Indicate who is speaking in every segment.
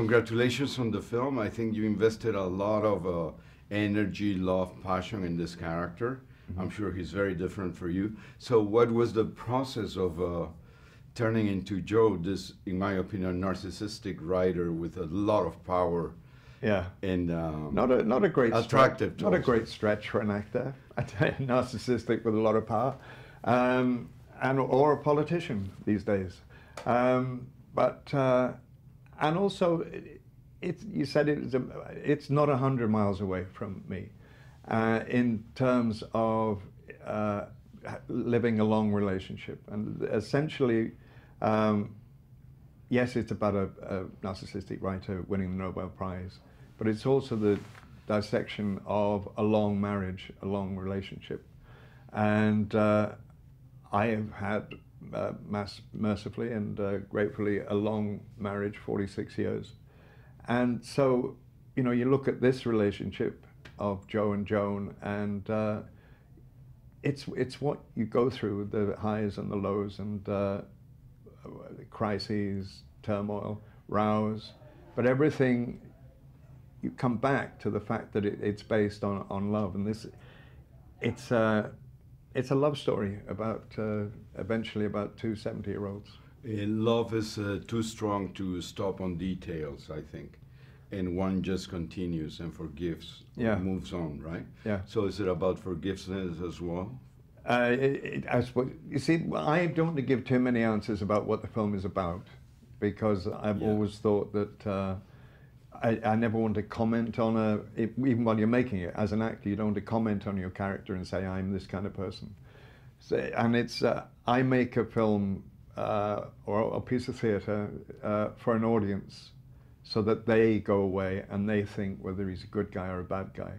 Speaker 1: Congratulations on the film. I think you invested a lot of energy, love, passion in this character. I'm sure he's very different for you. So what was the process of turning into Joe, this, in my opinion, narcissistic writer with a lot of power?
Speaker 2: Yeah,
Speaker 1: and
Speaker 2: not a great
Speaker 1: attractive,
Speaker 2: not a great stretch for an actor. I tell you, narcissistic with a lot of power, or a politician these days. And also, you said it's not 100 miles away from me in terms of living a long relationship. And essentially, yes, it's about a narcissistic writer winning the Nobel Prize, but it's also the dissection of a long marriage, a long relationship. And I have had, mercifully and gratefully, a long marriage, 46 years. And so, you know, you look at this relationship of Joe and Joan, and it's what you go through, the highs and the lows, and crises, turmoil, rows, but everything, you come back to the fact that it's based on love. And it's a love story about, eventually, about two 70-year-olds.
Speaker 1: Love is too strong to stop on details, I think. And one just continues and forgives, moves on, right?
Speaker 2: Yeah.
Speaker 1: So is it about forgiveness as well?
Speaker 2: You see, I don't want to give too many answers about what the film is about, because I've always thought that I never want to comment on even while you're making it. As an actor, you don't want to comment on your character and say, I'm this kind of person. So, and it's, I make a film or a piece of theatre for an audience so that they go away and they think whether he's a good guy or a bad guy.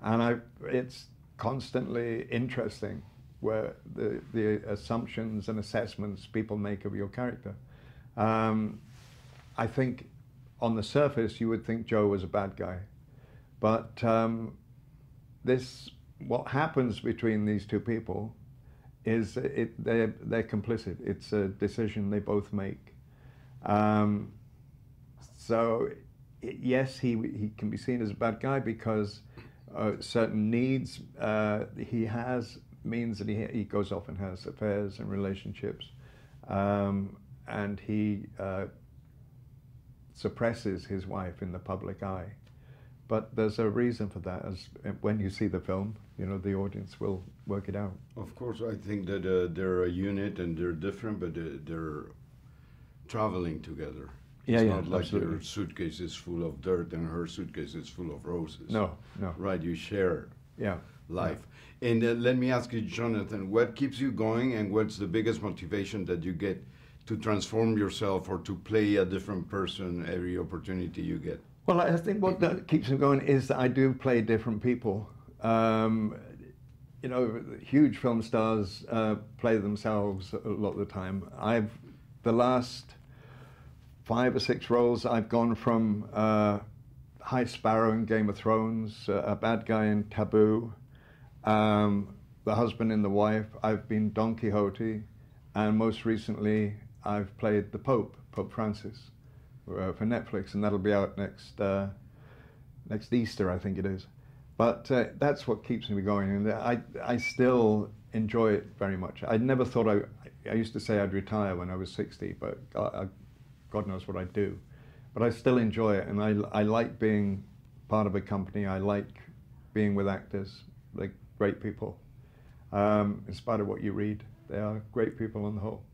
Speaker 2: And it's constantly interesting where the assumptions and assessments people make of your character. I think on the surface, you would think Joe was a bad guy. But what happens between these two people is they're complicit. It's a decision they both make. So yes, he can be seen as a bad guy because certain needs he has means that he goes off and has affairs and relationships. And he suppresses his wife in the public eye. But there's a reason for that, as when you see the film, you know, the audience will work it out.
Speaker 1: Of course, I think that they're a unit and they're different, but they're traveling together. It's not like
Speaker 2: absolutely.
Speaker 1: your suitcase is full of dirt and her suitcase is full of roses.
Speaker 2: No, no.
Speaker 1: Right, you share life.
Speaker 2: Yeah.
Speaker 1: And let me ask you, Jonathan, what keeps you going and what's the biggest motivation that you get to transform yourself or to play a different person every opportunity you get?
Speaker 2: Well, I think what that keeps me going is that I do play different people. You know, huge film stars play themselves a lot of the time. The last 5 or 6 roles, I've gone from High Sparrow in Game of Thrones, a bad guy in Taboo, the husband in The Wife. I've been Don Quixote, and most recently I've played the Pope Francis, for Netflix, and that'll be out next Easter, I think it is. But that's what keeps me going, and I still enjoy it very much. I never thought I used to say I'd retire when I was 60, but God knows what I'd do. But I still enjoy it, and I like being part of a company. I like being with actors, like great people. In spite of what you read, they are great people on the whole.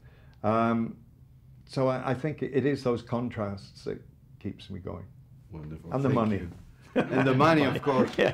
Speaker 2: So I think it is those contrasts that keeps me going.
Speaker 1: Wonderful.
Speaker 2: And the money.
Speaker 1: And the money, of course.
Speaker 2: Yeah.